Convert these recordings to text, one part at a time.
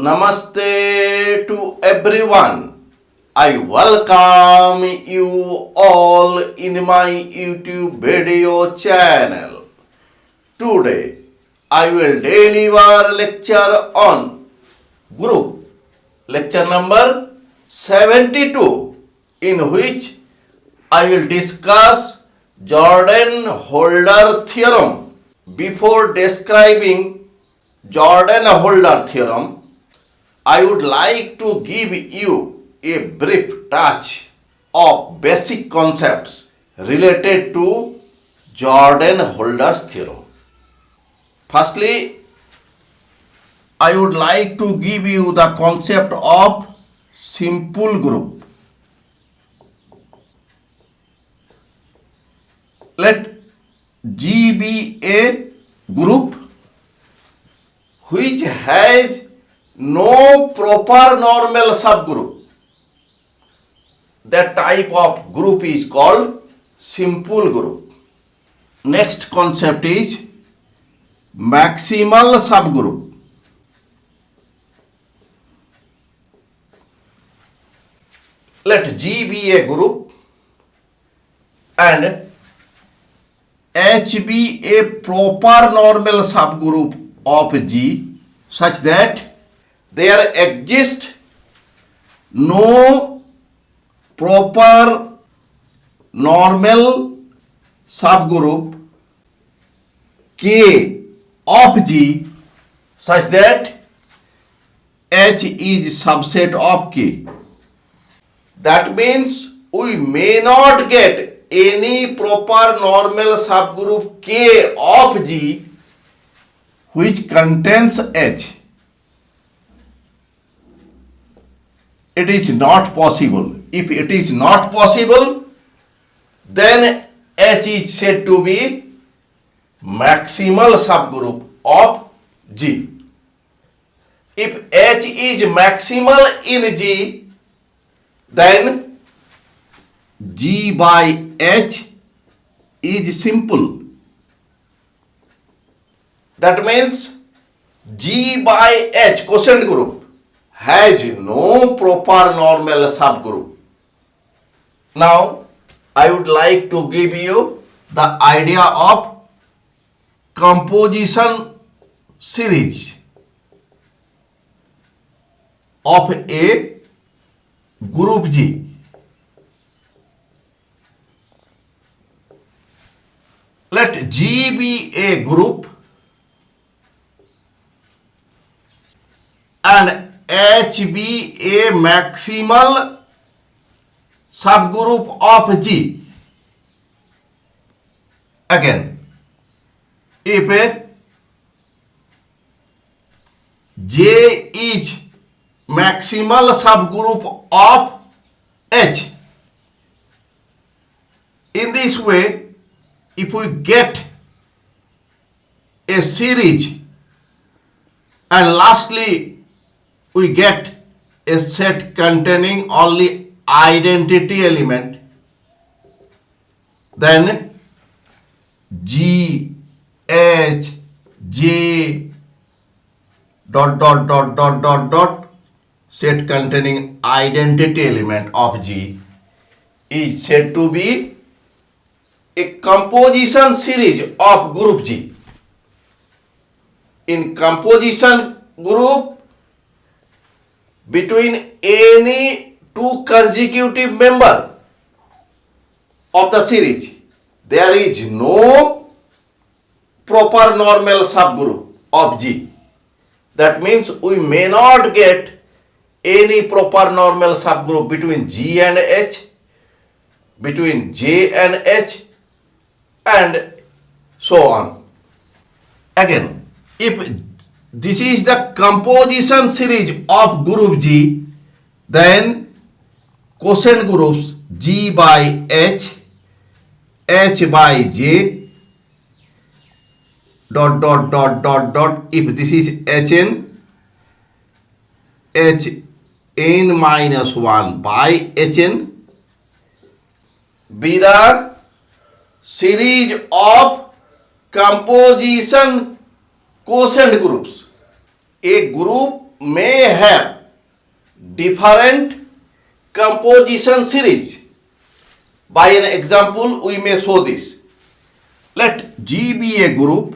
Namaste to everyone. I welcome you all in my YouTube video channel. Today I will deliver lecture on group, lecture number 72, in which I will discuss Jordan-Holder theorem. Before describing Jordan-Holder theorem, I would like to give you a brief touch of basic concepts related to Jordan-Holder's theorem. Firstly, I would like to give you the concept of simple group. Let G be a group which has no proper normal subgroup. That type of group is called simple group. Next concept is maximal subgroup. Let G be a group and H be a proper normal subgroup of G such that there exists no proper normal subgroup K of G such that H is subset of K. That means we may not get any proper normal subgroup K of G which contains H. It is not possible. If it is not possible, then H is said to be maximal subgroup of G. If H is maximal in G, then G by H is simple. That means G by H quotient group has no proper normal subgroup. Now, I would like to give you the idea of composition series of a group G. Let G be a group and H be a maximal subgroup of G. Again, if J is maximal subgroup of H, in this way, if we get a series and lastly we get a set containing only identity element, then G, H, J, set containing identity element of G is said to be a composition series of group G. In composition group, between any two consecutive member of the series, there is no proper normal subgroup of G. That means we may not get any proper normal subgroup between G and H, between J and H, and so on. Again, if this is the composition series of group G, then quotient groups G by H, H by J, if this is Hn, Hn minus 1 by Hn be the series of composition quotient groups. A group may have different composition series. By an example, we may show this. Let G be a group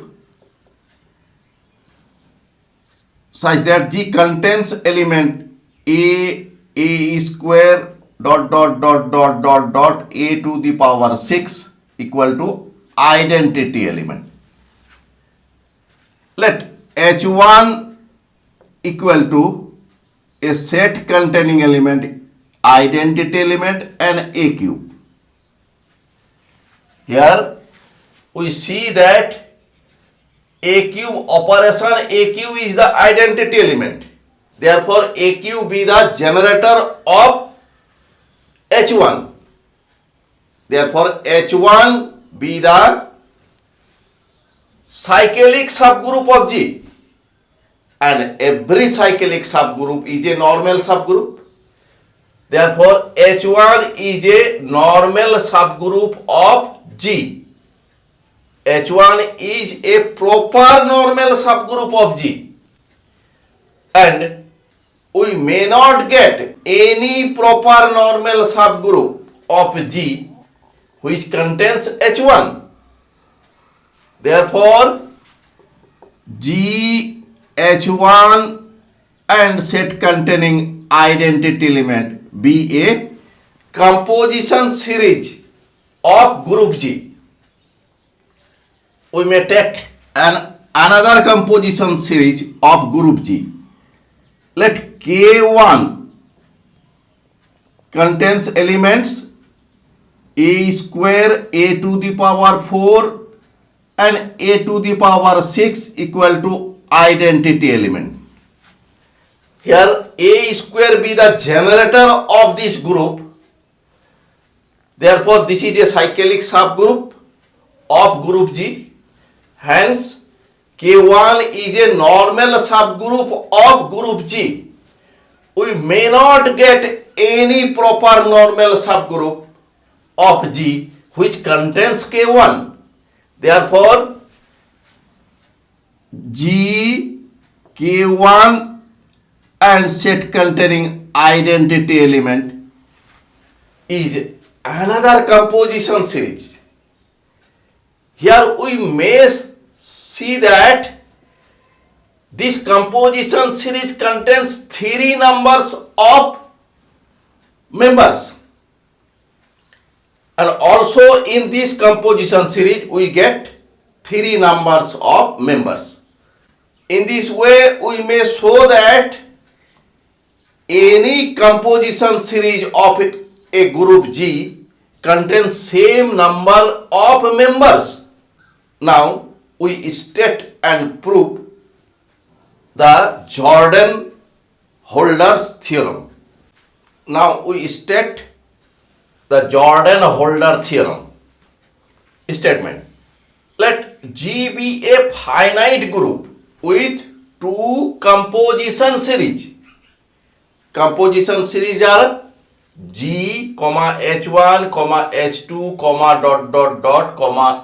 such that G contains element a square dot dot dot dot dot dot a to the power 6 equal to identity element. Let H1 equal to a set containing element identity element and a cube. Here we see that a cube operation, a cube is the identity element. Therefore, a cube be the generator of H1. Therefore, H1 be the cyclic subgroup of G. And every cyclic subgroup is a normal subgroup. Therefore, H1 is a normal subgroup of G. H1 is a proper normal subgroup of G. And we may not get any proper normal subgroup of G which contains H1. Therefore, G, H1 and set containing identity element be a composition series of group G. We may take another composition series of group G. Let K1 contains elements a square a to the power 4 and a to the power 6 equal to identity element. Here a square be the generator of this group. Therefore, this is a cyclic subgroup of group G. Hence, K1 is a normal subgroup of group G. We may not get any proper normal subgroup of G which contains K1. Therefore, G, K1 and set containing identity element is another composition series. Here we may see that this composition series contains 3 numbers of members. And also in this composition series we get 3 numbers of members. In this way we may show that any composition series of a group G contains same number of members. Now we state and prove the Jordan-Holder's theorem. Now we state the Jordan-Holder theorem. Statement. Let G be a finite group with 2 composition series. Composition series are G, H1, H2, dot dot dot,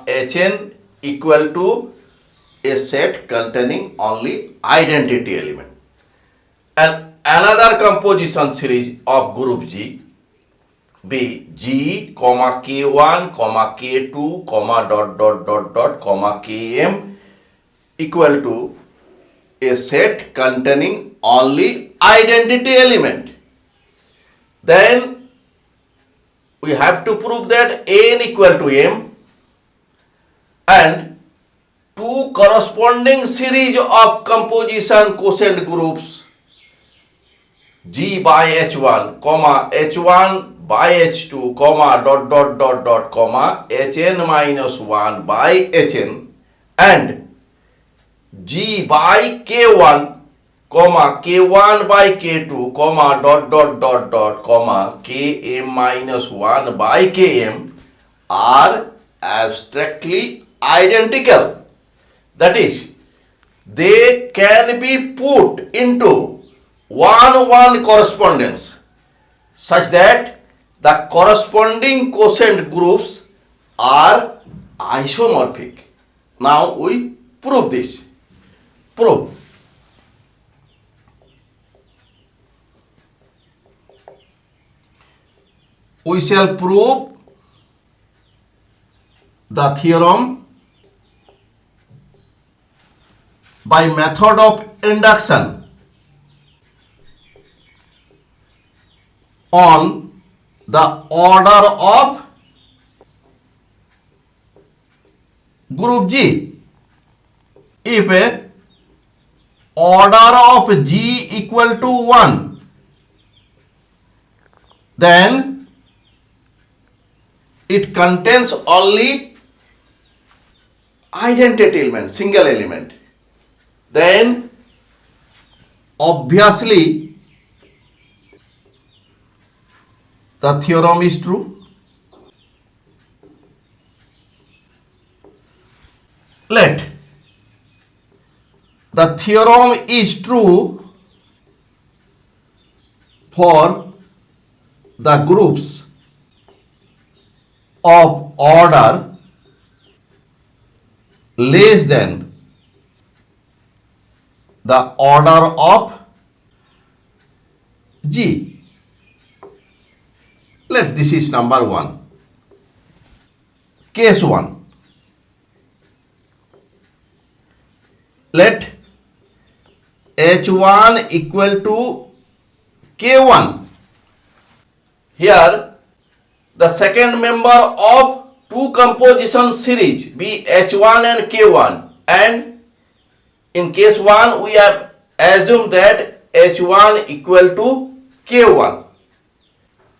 Hn equal to a set containing only identity element. And another composition series of group G be G, K1, K2, dot dot dot dot, Km equal to a set containing only identity element. Then we have to prove that n equal to m and 2 corresponding series of composition quotient groups G by H1, H1 by H2, dot dot dot dot, Hn minus 1 by Hn and G by K1, K1 by K2, dot dot dot dot, Km minus 1 by Km are abstractly identical. That is, they can be put into 1-1 correspondence such that the corresponding quotient groups are isomorphic. Now we prove this. Prove. we shall prove the theorem by method of induction on the order of group G. If order of G equal to 1, then it contains only identity element, single element. Then obviously the theorem is true. Let the theorem is true for the groups of order less than the order of G. Let this is number 1. Case 1. Let H1 equal to K1. Here the second member of two composition series be H1 and K1, and in case 1 we have assumed that H1 equal to K1.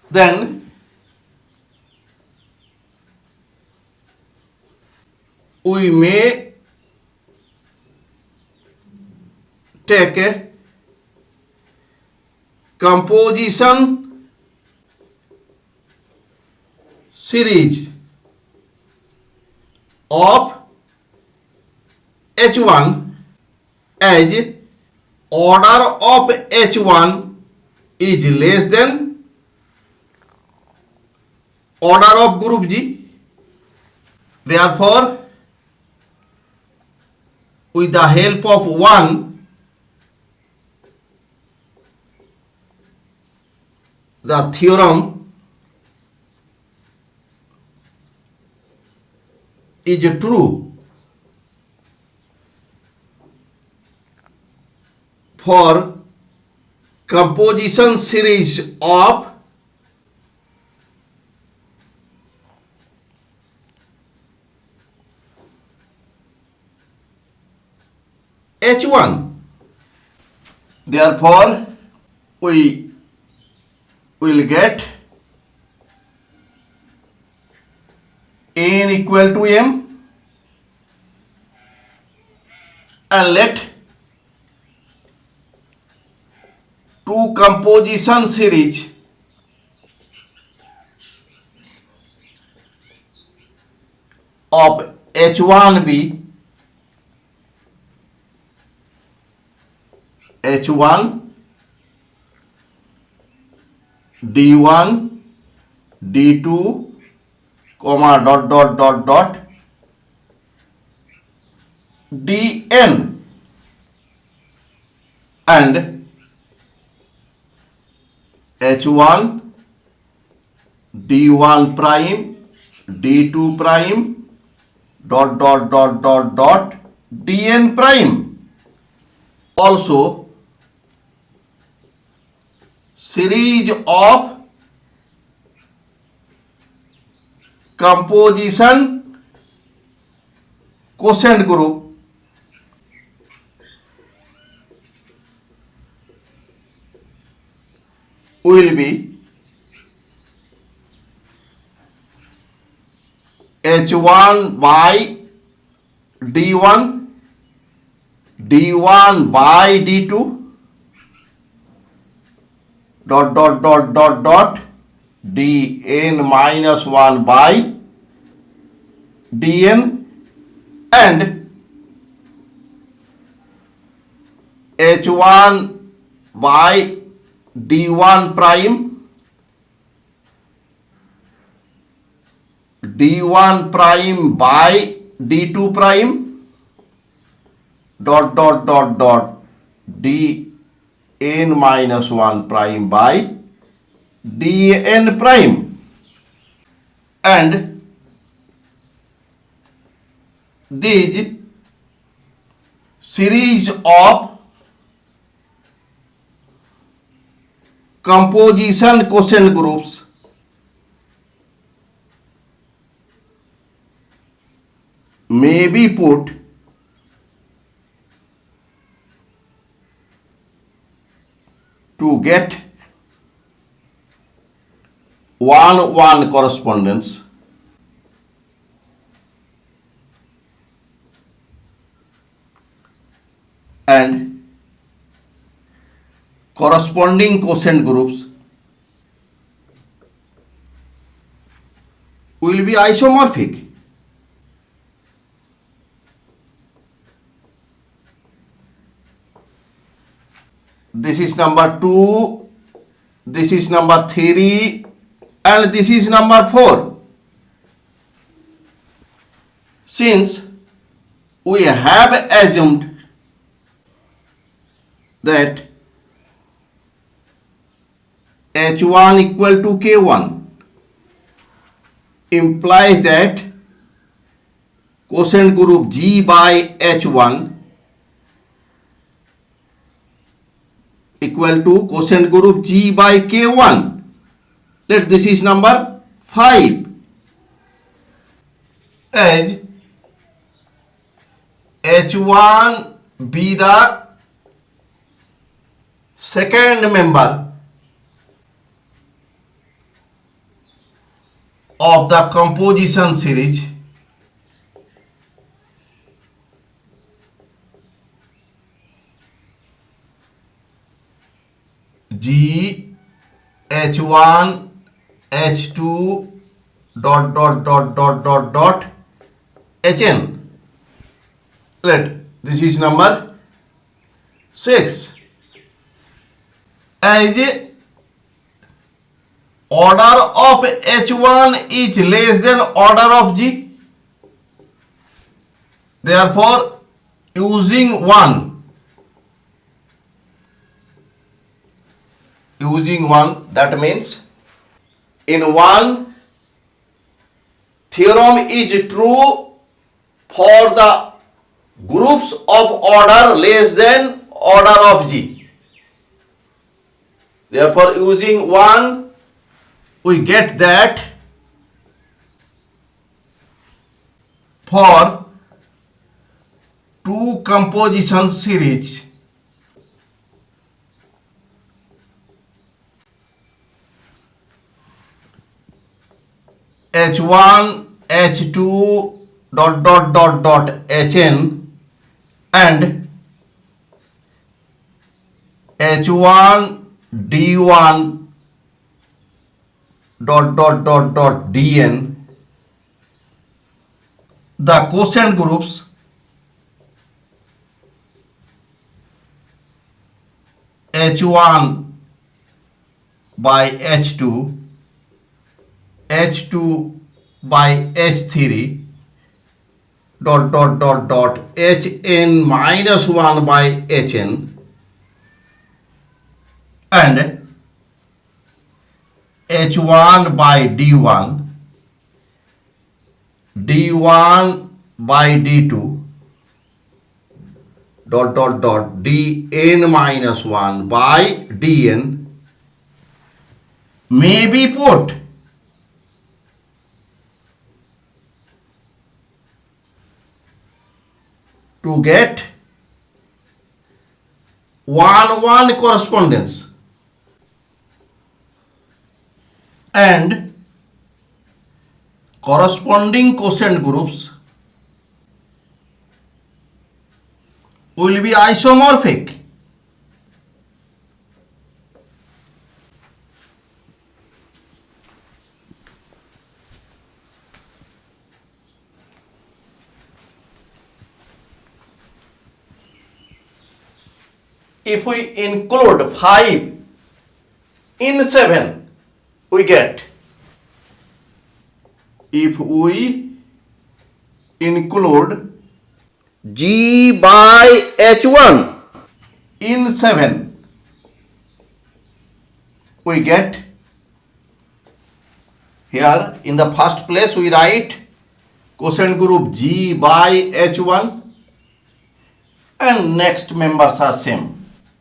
Then we may take a composition series of H1 as order of H1 is less than order of group G. Therefore, with the help of 1, the theorem is true for composition series of H1. Therefore, we will get N equal to M, and let two composition series of H1 be H1 D1 D2 comma dot dot dot dot Dn, and H1 D1 prime D2 prime dot dot dot dot dot Dn prime. Also, series of composition quotient group will be H1 by D1, D1 by D2 dot dot dot dot dot Dn minus 1 by Dn, and H1 by D1 prime D1 prime by D2 prime dot dot dot dot Dn minus 1 prime by Dn prime. and these series of composition quotient groups may be put to get 1-1 correspondence and corresponding quotient groups will be isomorphic. This is number 2, this is number 3, and this is number 4. Since we have assumed that H1 equal to K1 implies that quotient group G by H1 equal to quotient group G by K1. This is number 5. As H1 be the second member of the composition series, G H1 H2 Hn. This is number 6. As order of H1 is less than order of G, therefore using 1, that means in 1 theorem is true for the groups of order less than order of G. Therefore using 1 we get that for 2 composition series H1 H2 Hn and H1 D1 Dn, the quotient groups H1 by H2, H2 by H3 Hn minus 1 by Hn and H1 by D1, D1 by D2 Dn minus 1 by Dn may be put to get 1-1 correspondence and corresponding quotient groups will be isomorphic. If we include 5 in 7, we get, if we include G by H1 in 7, we get Here in the first place we write quotient group G by H1 and next members are same,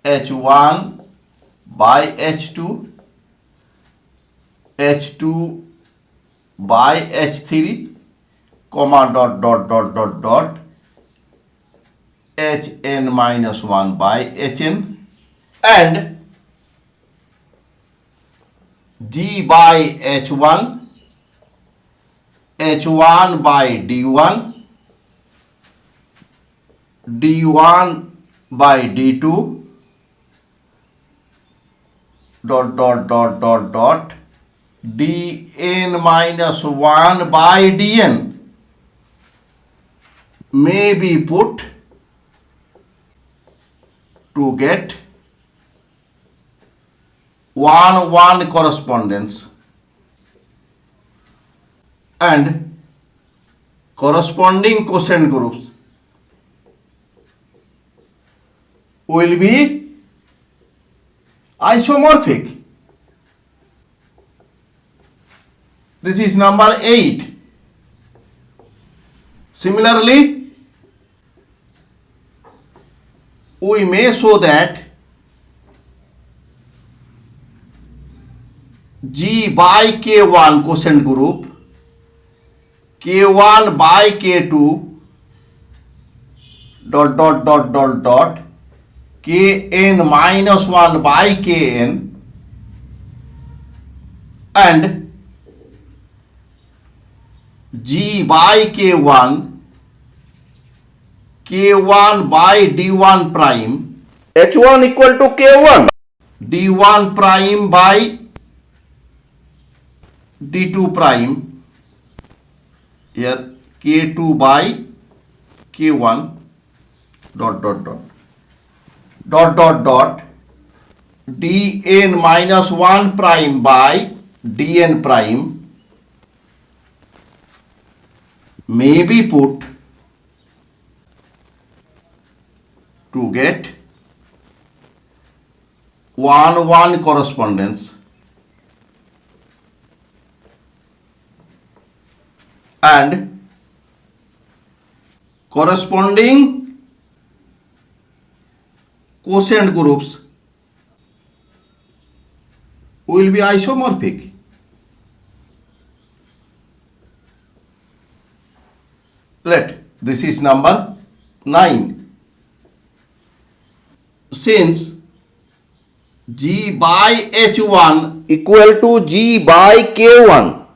H1 by H2, H2 by H3, comma dot dot dot dot dot Hn minus 1 by Hn, and G by H1, H1 by D1, D1 by D2, dot dot dot dot dot Dn minus 1 by Dn may be put to get 1-1 correspondence, and corresponding quotient groups will be isomorphic. This is number 8. Similarly, we may show that G by K1 quotient group, K1 by K2, dot dot dot dot dot Kn minus 1 by Kn, and G by K1, K1 by D1 prime, H1 equal to K1, D1 prime by D2 prime, here K2 by K1, dot dot dot dot dot dot Dn minus 1 prime by Dn prime may be put to get 1-1 correspondence, and corresponding quotient groups will be isomorphic. This is number 9. Since G by H1 equal to G by K1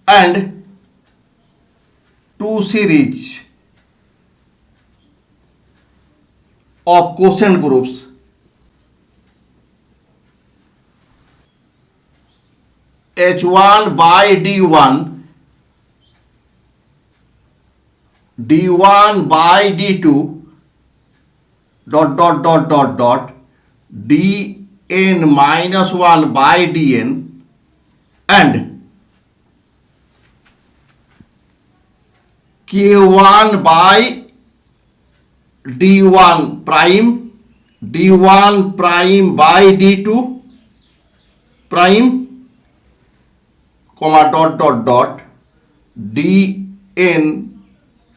and two series of quotient groups H1 by D1, D1 by D2, dot dot dot dot dot Dn minus 1 by Dn, and K1 by D1 prime, D1 prime by D2 prime, comma dot dot dot Dn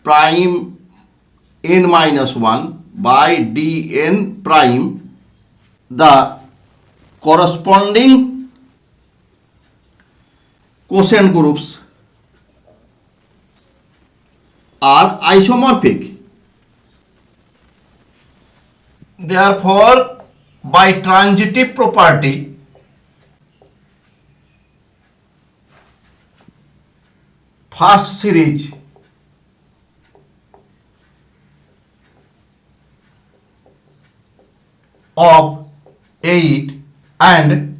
prime n minus 1 by Dn prime. The corresponding quotient groups are isomorphic. Therefore, by transitive property, first series of 8 and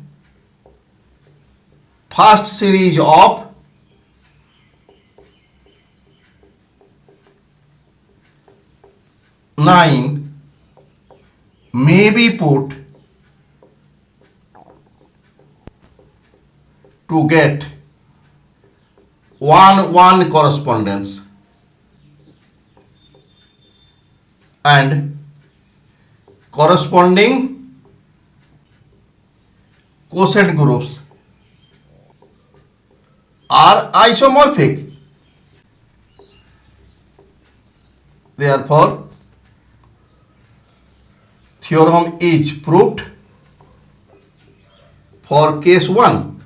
first series of 9 may be put to get 1-1 correspondence, and corresponding quotient groups are isomorphic. Therefore, theorem is proved for case 1.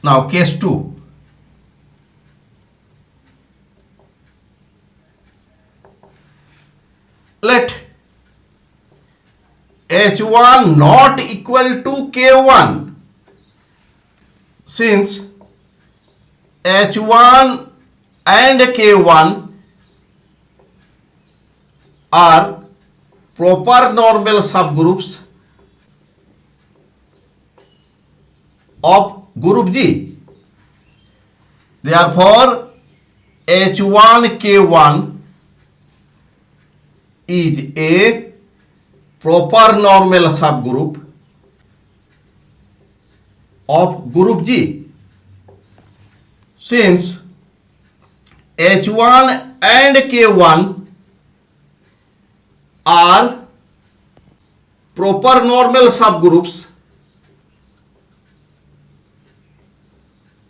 Now case 2. Let H1 not equal to K1, since H1 and K1 are proper normal subgroups of group G. Therefore, H1 K1 is a proper normal subgroup of group G, since H1 and K1 are proper normal subgroups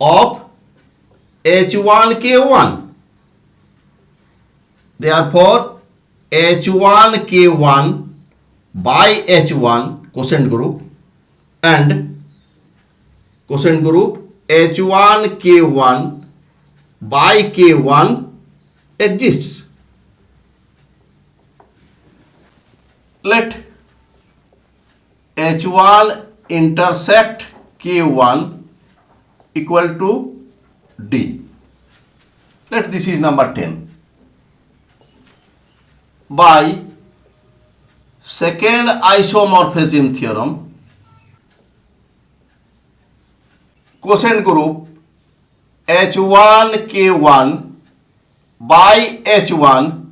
of H1 K1. Therefore, H1 K1 by H1 quotient group and quotient group H1 K1 by K1 exists. Let H1 intersect K1 equal to D. Let this is number 10. By second isomorphism theorem, quotient group H1 K1 by H1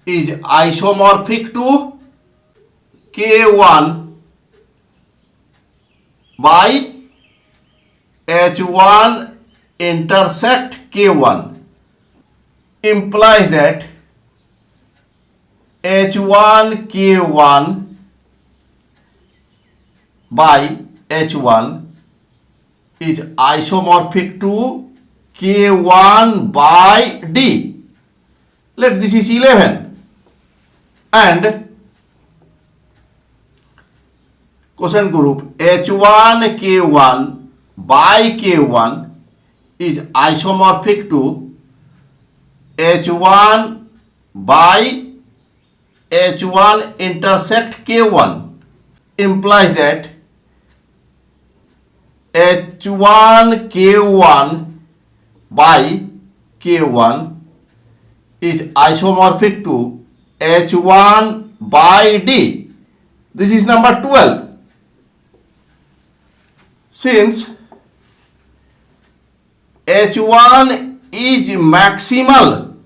is isomorphic to K1 by H1 intersect K1, implies that H1 K1 by H1 is isomorphic to K1 by D. Let this is 11. And quotient group H1 K1 by K1 is isomorphic to H1 by H1 intersect K1, implies that H1 K1 by K1 is isomorphic to H1 by D. This is number 12. Since H1 is maximal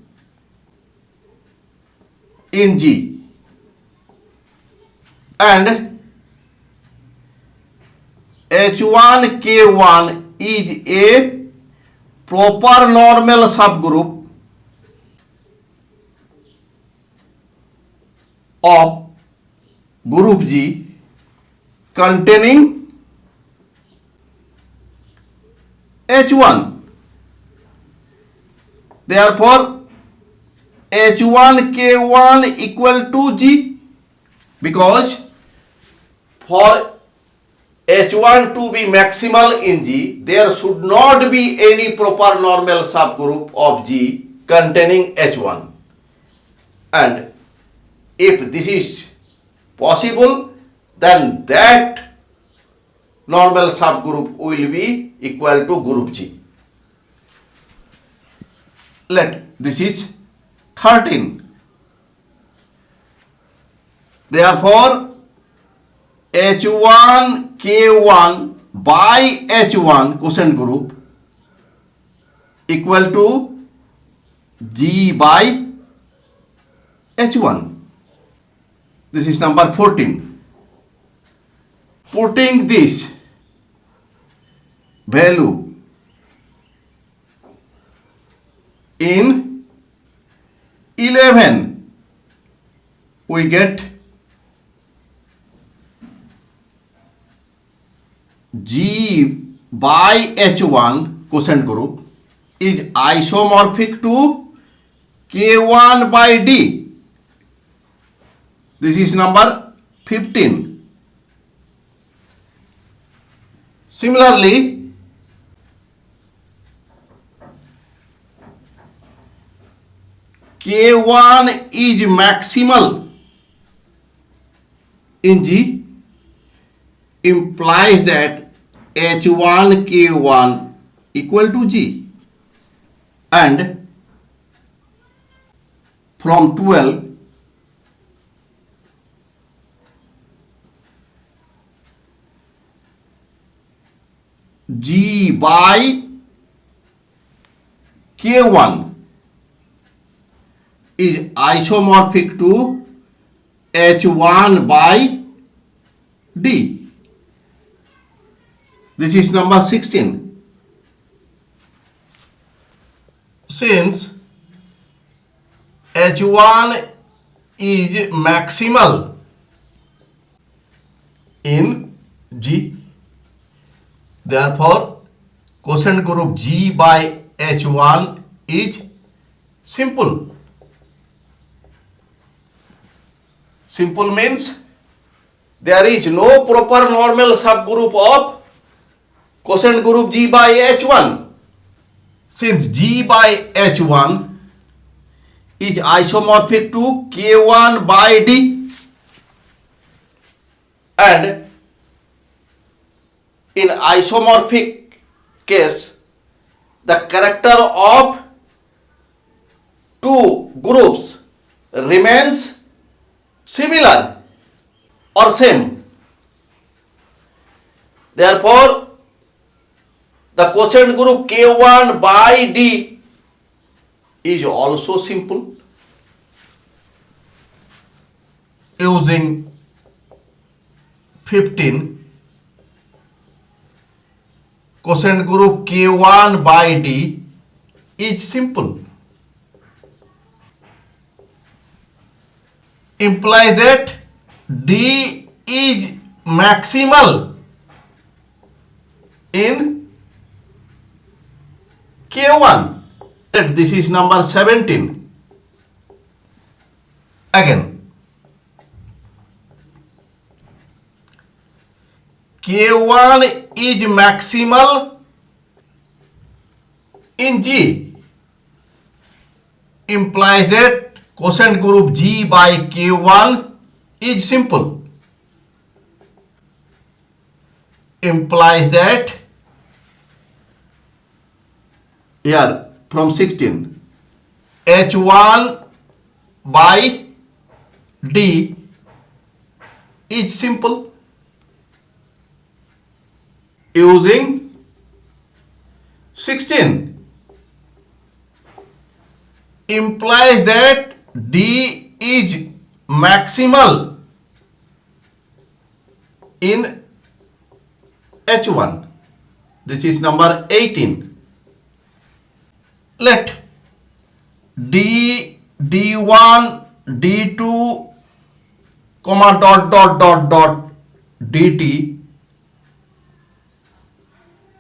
in G and H1 K1 is a proper normal subgroup of group G containing H1. Therefore, H1 K1 equal to G, because for H1 to be maximal in G, there should not be any proper normal subgroup of G containing H1. And if this is possible, then that normal subgroup will be equal to group G. Let this is 13. Therefore, H1 K1 by H1 quotient group equal to G by H1. This is number 14. Putting this value in 11, we get G by H1 quotient group is isomorphic to K1 by D. This is number 15. Similarly, K1 is maximal in G implies that H1 K1 equal to G, and from 12 G by K1 is isomorphic to H1 by D. This is number 16. Since H1 is maximal in G, therefore quotient group G by H1 is simple. Simple means there is no proper normal subgroup of quotient group G by H1. Since G by H1 is isomorphic to K1 by D, and in isomorphic case the character of two groups remains similar or same. Therefore, the quotient group K1 by D is also simple. Using 15, quotient group K1 by D is simple. Implies that D is maximal in K1. This is number 17. Again, K1 is maximal in G, implies that quotient group G by K1 is simple. Implies that here from 16 H1 by D is simple. Using 16 implies that D is maximal in H1. This is number 18. Let D, D1, D2, comma dot dt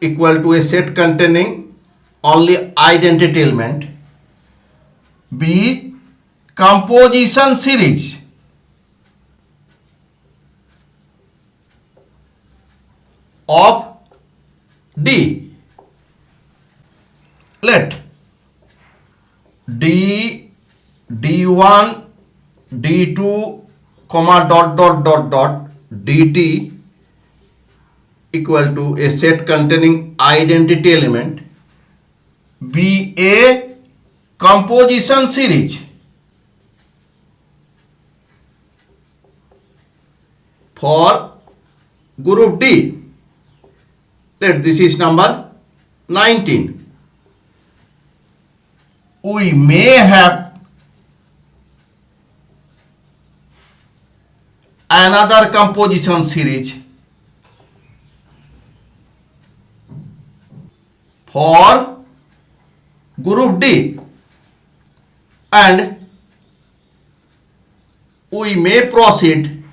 equal to a set containing only identity element be composition series of D. Let D, D1, D2, comma dot dt equal to a set containing identity element be a composition series for group D. Let this is number 19. We may have another composition series for group D, and we may proceed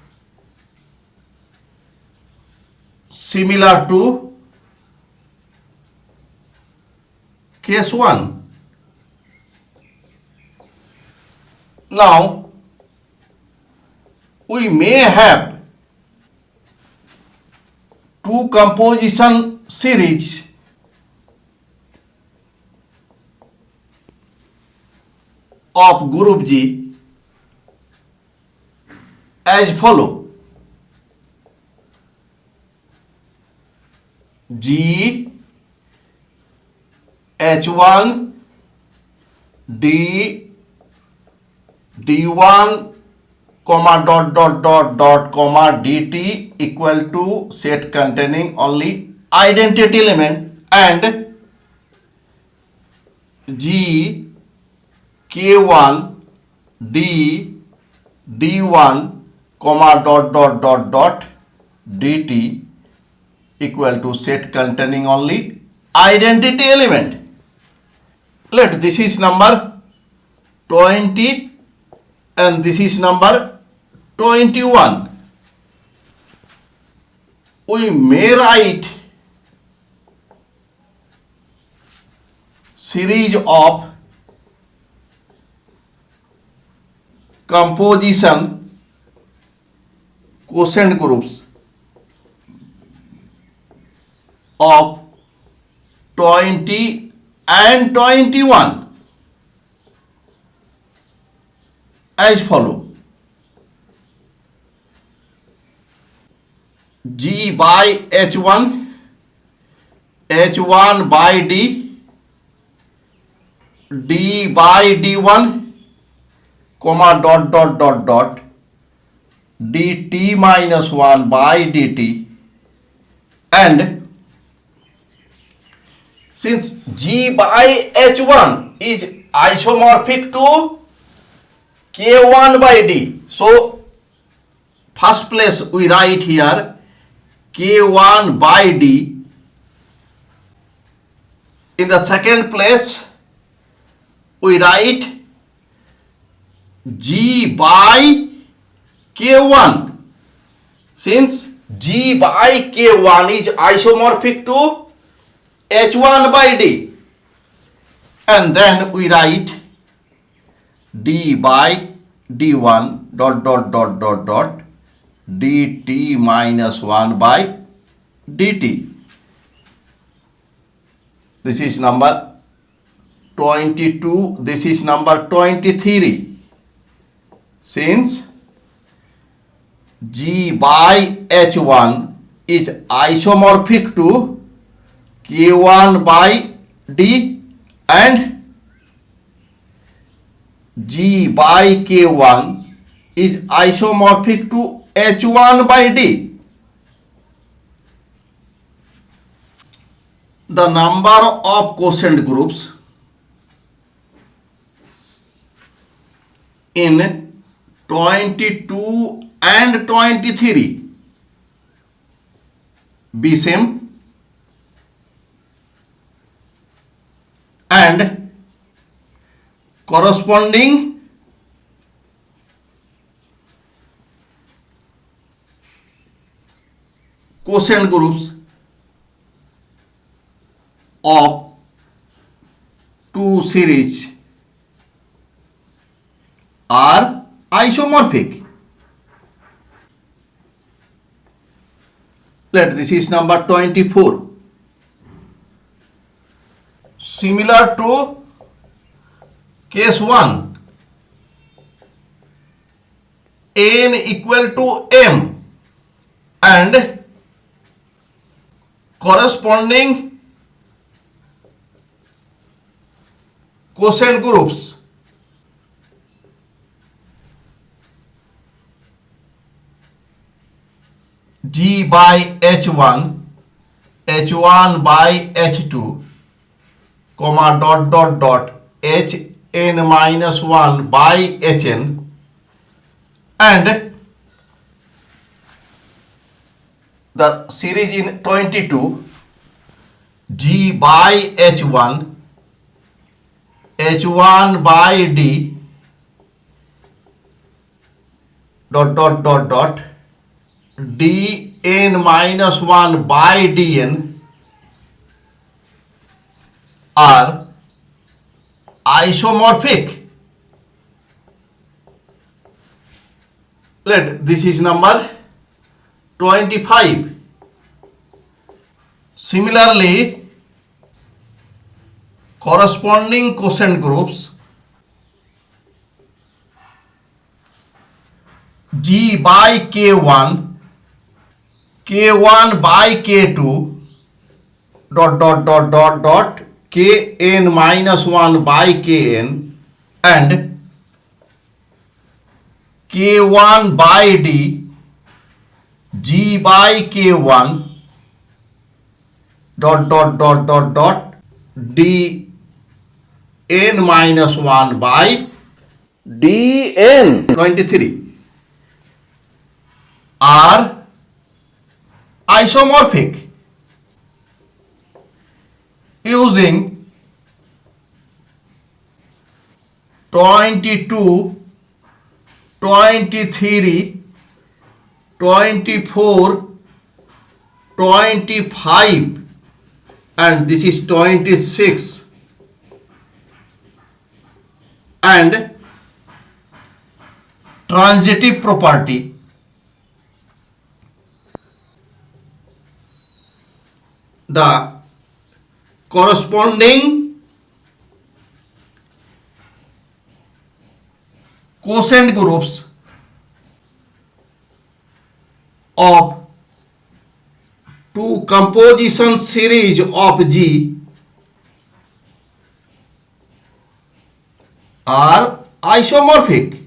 similar to case 1. Now we may have two composition series of group G as follow: G H1 D D1 comma dot comma dt equal to set containing only identity element, and G K1 D D1 comma dot dt equal to set containing only identity element. Let this is number 20 and this is number 21. We may write series of composition quotient groups of 20 and 21 as follow: G by H1 H1 by D D by D1 comma dot dt minus 1 by dt, and since G by H1 is isomorphic to K1 by D, so first place we write here K1 by D. In the second place we write G by K1, since G by K1 is isomorphic to H1 by D, and then we write D by D1 dot dt minus 1 by dt. This is number 22, this is number 23. Since G by H1 is isomorphic to K1 by D and G by K1 is isomorphic to H1 by D, the number of quotient groups in 22 and 23 be same, and corresponding quotient groups of two series are isomorphic. Let this is number 24. Similar to case 1, n equal to m and corresponding quotient groups G by H1 H1 by H2 comma dot Hn minus 1 by Hn, and the series in 22 G by H1 H1 by D dot D Kn-1 by Dn are isomorphic. This is number 25. Similarly, corresponding quotient groups G by K1, K1 by K2, Kn-1 by Kn, and K1 by D, G by K1, Dn-1 by Dn. 23 are isomorphic using 22, 23, 24, 25, and this is 26, and transitive property. The corresponding quotient groups of two composition series of G are isomorphic.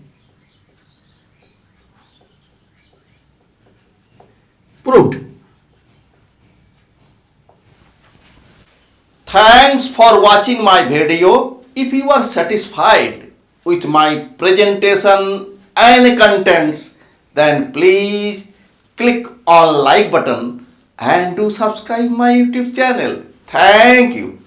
Proved. Thanks for watching my video. If you are satisfied with my presentation and contents, then please click on like button and do subscribe my YouTube channel. Thank you.